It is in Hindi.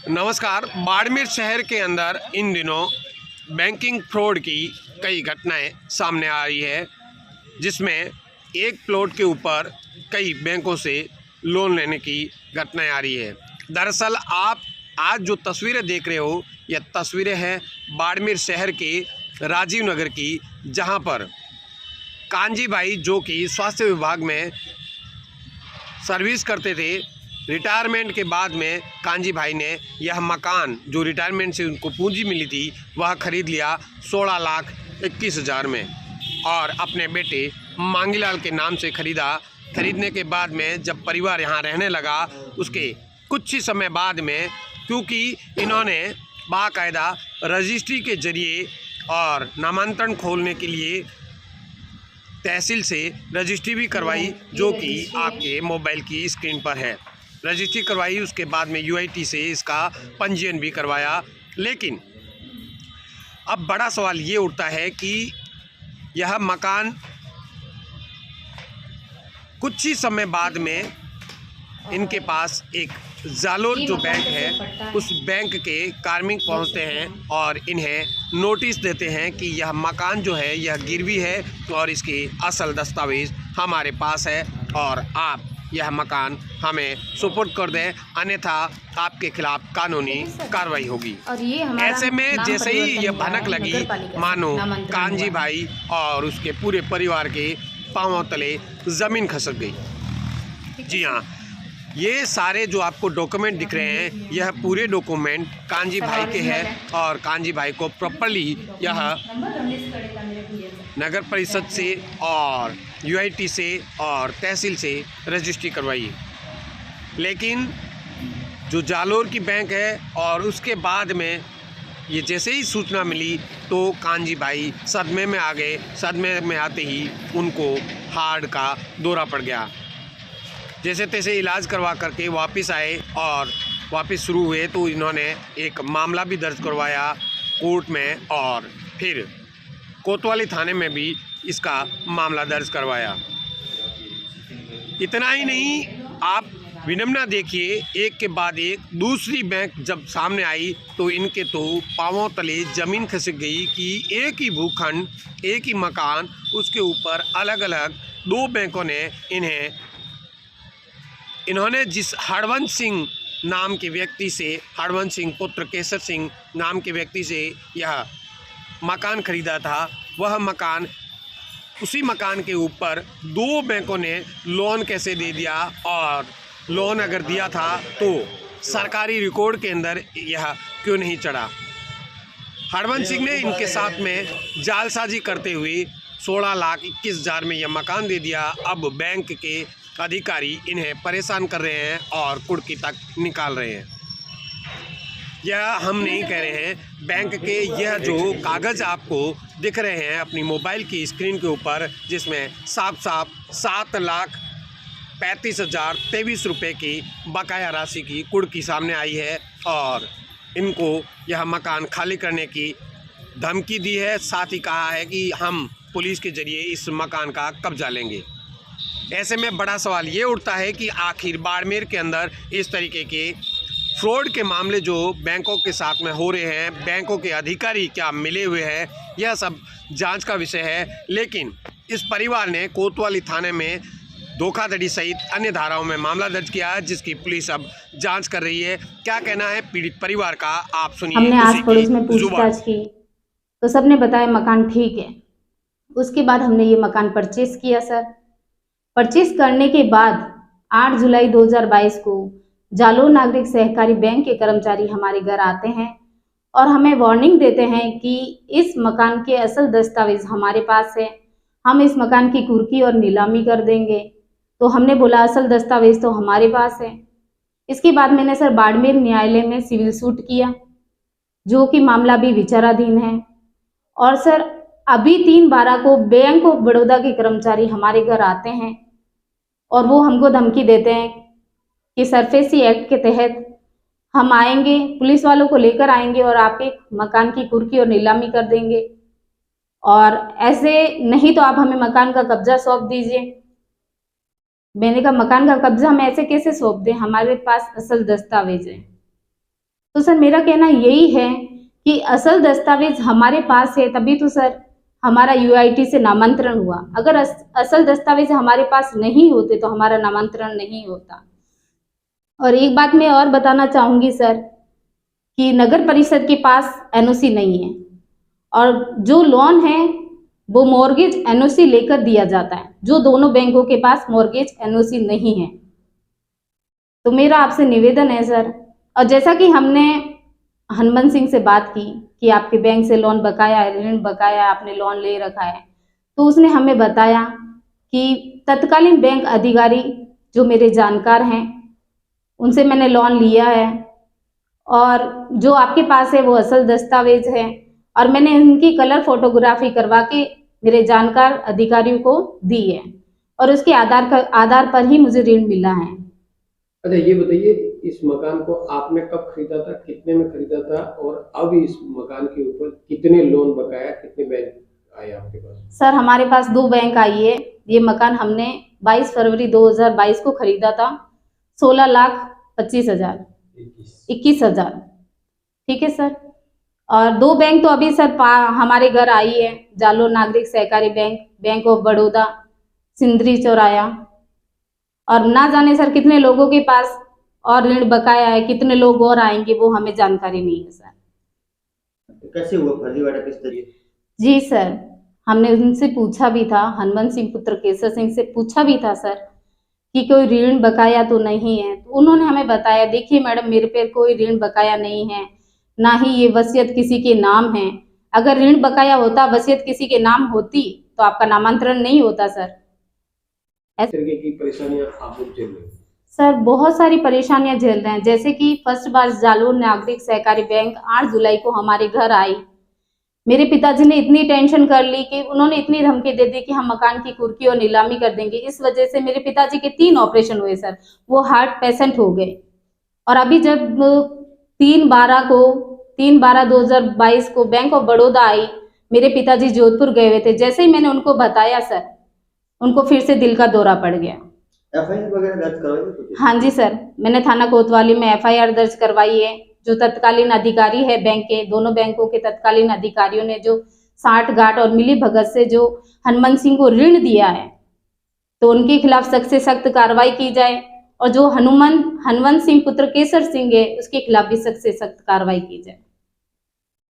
नमस्कार। बाड़मेर शहर के अंदर इन दिनों बैंकिंग फ्रॉड की कई घटनाएं सामने आ रही है, जिसमें एक प्लॉट के ऊपर कई बैंकों से लोन लेने की घटनाएं आ रही है। दरअसल आप आज जो तस्वीरें देख रहे हो, यह तस्वीरें हैं बाड़मेर शहर के राजीव नगर की, जहां पर कांजी भाई जो कि स्वास्थ्य विभाग में सर्विस करते थे, रिटायरमेंट के बाद में कांजी भाई ने यह मकान जो रिटायरमेंट से उनको पूंजी मिली थी वह खरीद लिया 16,21,000 में और अपने बेटे मांगीलाल के नाम से खरीदा। खरीदने के बाद में जब परिवार यहाँ रहने लगा, उसके कुछ ही समय बाद में, क्योंकि इन्होंने बाकायदा रजिस्ट्री के जरिए और नामांतरण खोलने के लिए तहसील से रजिस्ट्री भी करवाई, जो कि आपके मोबाइल की स्क्रीन पर है। रजिस्ट्री करवाई, उसके बाद में यूआईटी से इसका पंजीयन भी करवाया। लेकिन अब बड़ा सवाल ये उठता है कि यह मकान कुछ ही समय बाद में इनके पास एक जालोर जो बैंक है, उस बैंक के कार्मिक पहुंचते हैं और इन्हें नोटिस देते हैं कि यह मकान जो है यह गिरवी है और इसकी असल दस्तावेज हमारे पास है और आप यह मकान हमें सुपुर्द कर दें, अन्यथा आपके खिलाफ कानूनी कार्रवाई होगी। और ये ऐसे में जैसे ही यह भनक लगी, मानो कांजी भाई और उसके पूरे परिवार के पांवों तले ज़मीन खसक गई। जी हाँ, ये सारे जो आपको डॉक्यूमेंट दिख रहे हैं, यह पूरे डॉक्यूमेंट कांजी भाई के हैं और कांजी भाई को प्रॉपर्ली यह नगर परिषद से और यूआईटी से और तहसील से रजिस्ट्री करवाई। लेकिन जो जालोर की बैंक है, और उसके बाद में ये जैसे ही सूचना मिली तो कांजी भाई सदमे में आ गए। सदमे में आते ही उनको हार्ट का दौरा पड़ गया। जैसे तैसे इलाज करवा करके वापस आए और वापस शुरू हुए तो इन्होंने एक मामला भी दर्ज करवाया कोर्ट में और फिर कोतवाली थाने में भी इसका मामला दर्ज करवाया। इतना ही नहीं, आप विडंबना देखिए, एक के बाद एक दूसरी बैंक जब सामने आई तो इनके तो पांवों तले ज़मीन खिसक गई कि एक ही भूखंड, एक ही मकान, उसके ऊपर अलग अलग दो बैंकों ने इन्होंने जिस हरवंश सिंह नाम के व्यक्ति से, हरवंश सिंह पुत्र केसर सिंह नाम के व्यक्ति से यह मकान खरीदा था, वह मकान, उसी मकान के ऊपर दो बैंकों ने लोन कैसे दे दिया, और लोन अगर दिया था तो सरकारी रिकॉर्ड के अंदर यह क्यों नहीं चढ़ा। हरवंश सिंह ने इनके साथ में जालसाजी करते हुए 16,21,000 में यह मकान दे दिया। अब बैंक के अधिकारी इन्हें परेशान कर रहे हैं और कुर्की तक निकाल रहे हैं। यह हम नहीं कह रहे हैं, बैंक के यह जो कागज़ आपको दिख रहे हैं अपनी मोबाइल की स्क्रीन के ऊपर, जिसमें साफ साफ 7,35,023 रुपये की बकाया राशि की कुर्की सामने आई है और इनको यह मकान खाली करने की धमकी दी है। साथ ही कहा है कि हम पुलिस के जरिए इस मकान का कब्जा लेंगे। ऐसे में बड़ा सवाल ये उठता है कि आखिर बाड़मेर के अंदर इस तरीके के फ्रॉड के मामले जो बैंकों के साथ में हो रहे हैं, बैंकों के अधिकारी क्या मिले हुए हैं, यह सब जांच का विषय है। लेकिन इस परिवार ने कोतवाली थाने में धोखाधड़ी सहित अन्य धाराओं में मामला दर्ज किया है, जिसकी पुलिस अब जांच कर रही है। क्या कहना है पीड़ित परिवार का, आप सुनिए। हमने आस पड़ोस में पूछताछ की तो सबने बताया मकान ठीक है। उसके बाद हमने ये मकान परचेस किया सर। परचेस करने के बाद 8 जुलाई 2022 को जालोर नागरिक सहकारी बैंक के कर्मचारी हमारे घर आते हैं और हमें वार्निंग देते हैं कि इस मकान के असल दस्तावेज हमारे पास है, हम इस मकान की कुर्की और नीलामी कर देंगे। तो हमने बोला असल दस्तावेज तो हमारे पास है। इसके बाद मैंने सर बाड़मेर न्यायालय में सिविल सूट किया, जो कि मामला भी विचाराधीन है। और सर अभी 3/12 को बैंक ऑफ बड़ौदा के कर्मचारी हमारे घर आते हैं और वो हमको धमकी देते हैं कि सरफेसी एक्ट के तहत हम आएंगे, पुलिस वालों को लेकर आएंगे और आपके मकान की कुर्की और नीलामी कर देंगे, और ऐसे नहीं तो आप हमें मकान का कब्जा सौंप दीजिए। मैंने कहा मकान का कब्जा हम ऐसे कैसे सौंप दें, हमारे पास असल दस्तावेज है। तो सर मेरा कहना यही है कि असल दस्तावेज हमारे पास है तभी तो सर हमारा यूआईटी से नामांतरण हुआ। अगर असल दस्तावेज हमारे पास नहीं होते तो हमारा नामांतरण नहीं होता। और एक बात मैं और बताना चाहूंगी सर कि नगर परिषद के पास एनओसी नहीं है और जो लोन है वो मॉर्गेज एनओसी लेकर दिया जाता है, जो दोनों बैंकों के पास मॉर्गेज एनओसी नहीं है। तो मेरा आपसे निवेदन है सर, और जैसा कि हमने हनुमान सिंह से बात की कि आपके बैंक से लोन बकाया है, ऋण बकाया है, आपने लोन ले रखा है, तो उसने हमें बताया कि तत्कालीन बैंक अधिकारी जो मेरे जानकार हैं उनसे मैंने लोन लिया है और जो आपके पास है वो असल दस्तावेज है, और मैंने उनकी कलर फोटोग्राफी करवा के मेरे जानकार अधिकारियों को दी है और उसके आधार पर ही मुझे ऋण मिला है। अच्छा, ये बताइए इस मकान को आपने कब खरीदा था, कितने में खरीदा था, और अब इस मकान के ऊपर कितने लोन बकाया, कितने बैंक आए आपके पास? सर हमारे पास 2 बैंक आई है। ये मकान हमने 22 फरवरी 2022 को खरीदा था 16,25,000 21,000, ठीक है सर। और 2 बैंक तो अभी सर हमारे घर आई है, जालोर नागरिक सहकारी bank, bank of Baroda, Sindri चौराया, और ना जाने सर कितने लोगों के पास और ऋण बकाया है, कितने लोग और आएंगे वो हमें जानकारी नहीं है सर। कैसे हुआ फर्जीवाड़ा, किस तरीके? जी सर, हमने उनसे पूछा भी था, हनुमान सिंह पुत्र केसर सिंह से पूछा भी था सर कि कोई ऋण बकाया तो नहीं है, तो उन्होंने हमें बताया देखिए मैडम मेरे पे कोई ऋण बकाया नहीं है, ना ही ये वसीयत किसी के नाम है। अगर ऋण बकाया होता, वसीयत किसी के नाम होती तो आपका नामांतरण नहीं होता सर। इस तरीके की परेशानियां आप लोग झेल रहे हैं? सर बहुत सारी परेशानियां झेल रहे हैं, जैसे कि फर्स्ट बार जालोर नागरिक सहकारी बैंक 8 जुलाई को हमारे घर आई। मेरे पिताजी ने इतनी टेंशन कर ली कि उन्होंने इतनी धमकी दे दी कि हम मकान की कुर्की और नीलामी कर देंगे। इस वजह से मेरे पिताजी के 3 ऑपरेशन हुए सर, वो हार्ट पेशेंट हो गए। और अभी जब 3/12/2022 को बैंक ऑफ बड़ौदा आई, मेरे पिताजी जोधपुर गए हुए थे, जैसे ही मैंने उनको बताया सर उनको फिर से दिल का दौरा पड़ गया। एफआईआर वगैरह दर्ज करवाई? हाँ जी सर, मैंने थाना कोतवाली में एफआईआर दर्ज करवाई है। जो तत्कालीन अधिकारी है बैंक के, दोनों बैंकों के तत्कालीन अधिकारियों ने जो साठगांठ और मिली भगत से जो हनुमान सिंह को ऋण दिया है, तो उनके खिलाफ सख्त से सख्त कार्रवाई की जाए, और जो हनुमान सिंह पुत्र केसर सिंह है उसके खिलाफ भी सख्त से सख्त कार्रवाई की जाए।